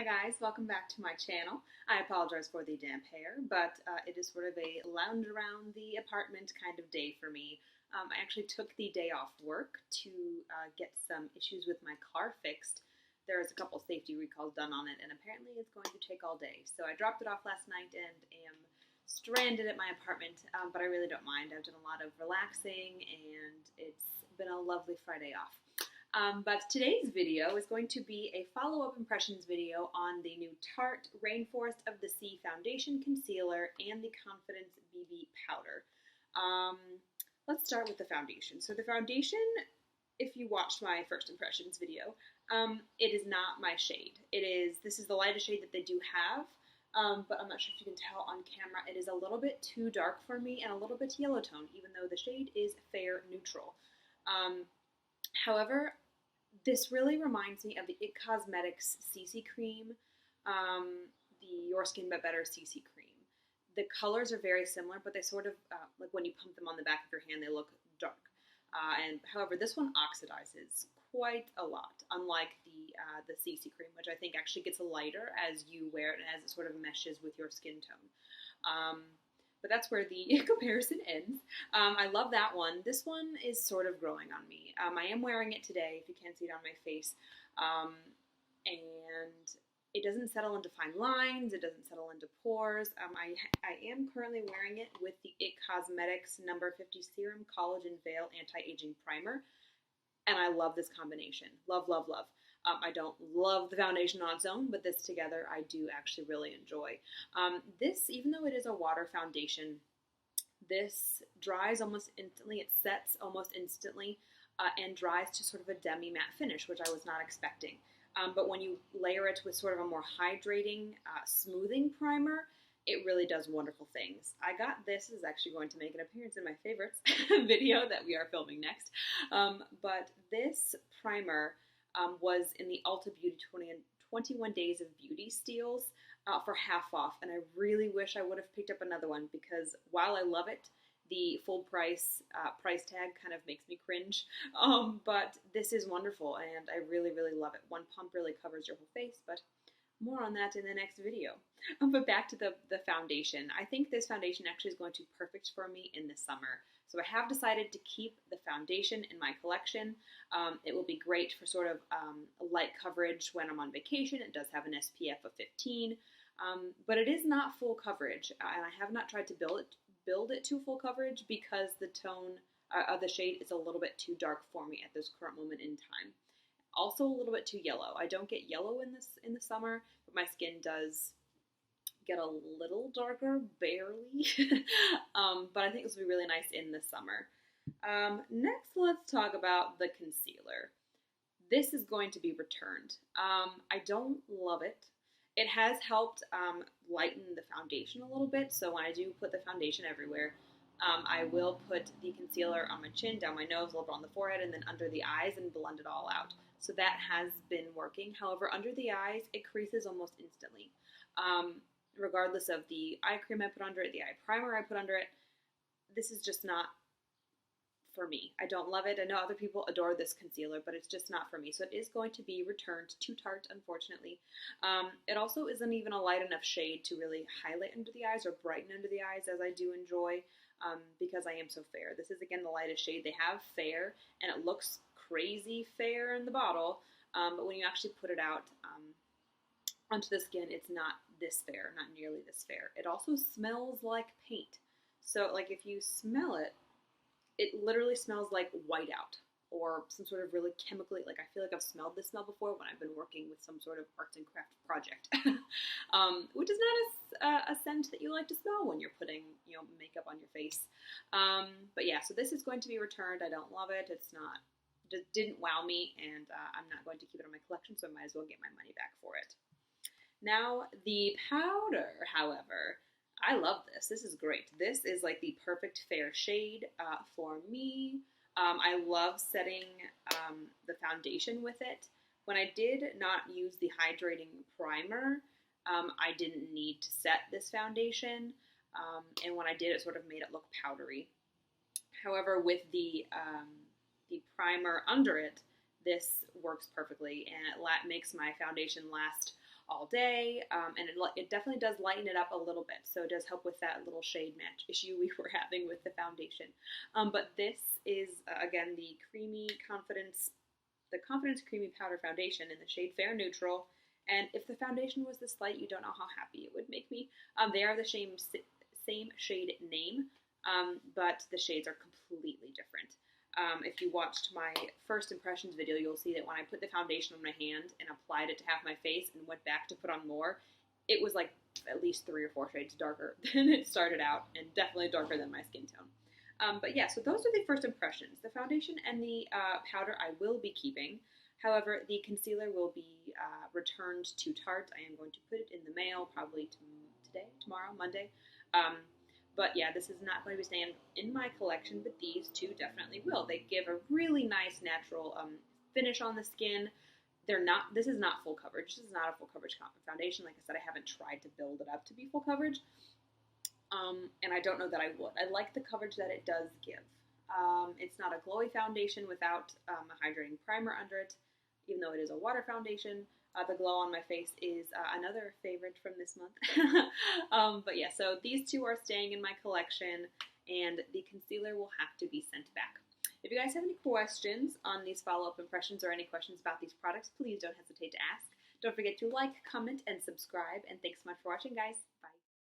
Hi guys, welcome back to my channel. I apologize for the damp hair, but it is sort of a lounge around the apartment kind of day for me. I actually took the day off work to get some issues with my car fixed. There's a couple safety recalls done on it, and apparently it's going to take all day. So I dropped it off last night and am stranded at my apartment, but I really don't mind. I've done a lot of relaxing, and it's been a lovely Friday off. But today's video is going to be a follow-up impressions video on the new Tarte Rainforest of the Sea Foundation Concealer and the Confidence BB Powder. Let's start with the foundation. So the foundation, if you watched my first impressions video, it is not my shade. This is the lightest shade that they do have, but I'm not sure if you can tell on camera. It is a little bit too dark for me and a little bit yellow tone, even though the shade is fair neutral. However, this really reminds me of the IT Cosmetics CC Cream, the Your Skin But Better CC Cream. The colors are very similar, but they sort of, like when you pump them on the back of your hand, they look dark. However, this one oxidizes quite a lot, unlike the CC Cream, which I think actually gets lighter as you wear it and as it sort of meshes with your skin tone. But that's where the comparison ends. I love that one. This one is sort of growing on me. I am wearing it today, if you can't see it on my face. And it doesn't settle into fine lines. It doesn't settle into pores. I am currently wearing it with the IT Cosmetics No. 50 Serum Collagen Veil Anti-Aging Primer. And I love this combination. Love, love, love. I don't love the foundation on its own, but this together I do actually really enjoy. This, even though it is a water foundation, this dries almost instantly. It sets almost instantly and dries to sort of a demi-matte finish, which I was not expecting. But when you layer it with sort of a more hydrating, smoothing primer, it really does wonderful things. I got this is actually going to make an appearance in my favorites video that we are filming next. But this primer was in the Ulta Beauty 21 Days of Beauty steals for half off, and I really wish I would have picked up another one because while I love it, the full price tag kind of makes me cringe. But this is wonderful, and I really, really love it. One pump really covers your whole face, but more on that in the next video. But back to the foundation. I think this foundation actually is going to be perfect for me in the summer. So I have decided to keep the foundation in my collection. It will be great for sort of light coverage when I'm on vacation. It does have an SPF of 15, but it is not full coverage. And I have not tried to build it to full coverage because the tone of the shade is a little bit too dark for me at this current moment in time. Also a little bit too yellow. I don't get yellow in the summer, but my skin does get a little darker, barely. But I think this will be really nice in the summer. Next, let's talk about the concealer. This is going to be returned. I don't love it. It has helped lighten the foundation a little bit, so when I do put the foundation everywhere, I will put the concealer on my chin, down my nose, a little bit on the forehead, and then under the eyes and blend it all out. So that has been working. However, under the eyes, it creases almost instantly. Regardless of the eye cream I put under it, the eye primer I put under it, this is just not for me. I don't love it. I know other people adore this concealer, but it's just not for me. So it is going to be returned to Tarte, unfortunately. It also isn't even a light enough shade to really highlight under the eyes or brighten under the eyes as I do enjoy because I am so fair. This is, again, the lightest shade they have, fair, and it looks crazy fair in the bottle, but when you actually put it out onto the skin, it's not this fair, not nearly this fair. It also smells like paint. So, like, if you smell it, it literally smells like whiteout or some sort of really chemically, like I feel like I've smelled this smell before when I've been working with some sort of arts and craft project, which is not a scent that you like to smell when you're putting, makeup on your face. But yeah, so this is going to be returned. I don't love it. It's not, just didn't wow me, and I'm not going to keep it in my collection, so I might as well get my money back for it. Now, the powder, however, I love this. This is great. This is like the perfect fair shade for me. I love setting the foundation with it. When I did not use the hydrating primer, I didn't need to set this foundation. And when I did, it sort of made it look powdery. However, with the primer under it, this works perfectly, and it makes my foundation last all day, and it definitely does lighten it up a little bit, so it does help with that little shade match issue we were having with the foundation. But this is, again, the Confidence Creamy Powder Foundation in the shade Fair Neutral, and if the foundation was this light, you don't know how happy it would make me. They are the same shade name, but the shades are completely different. If you watched my first impressions video, you'll see that when I put the foundation on my hand and applied it to half my face and went back to put on more, it was like at least 3 or 4 shades darker than it started out, and definitely darker than my skin tone. But yeah, so those are the first impressions. The foundation and the powder I will be keeping. However, the concealer will be returned to Tarte. I am going to put it in the mail probably tomorrow, Monday. But yeah, this is not going to be staying in my collection, but these two definitely will. They give a really nice natural finish on the skin. This is not full coverage. This is not a full coverage foundation. Like I said, I haven't tried to build it up to be full coverage. And I don't know that I would. I like the coverage that it does give. It's not a glowy foundation without a hydrating primer under it, even though it is a water foundation. The glow on my face is another favorite from this month. But yeah, so these two are staying in my collection, and the concealer will have to be sent back. If you guys have any questions on these follow-up impressions or any questions about these products, please don't hesitate to ask. Don't forget to like, comment, and subscribe, and thanks so much for watching, guys.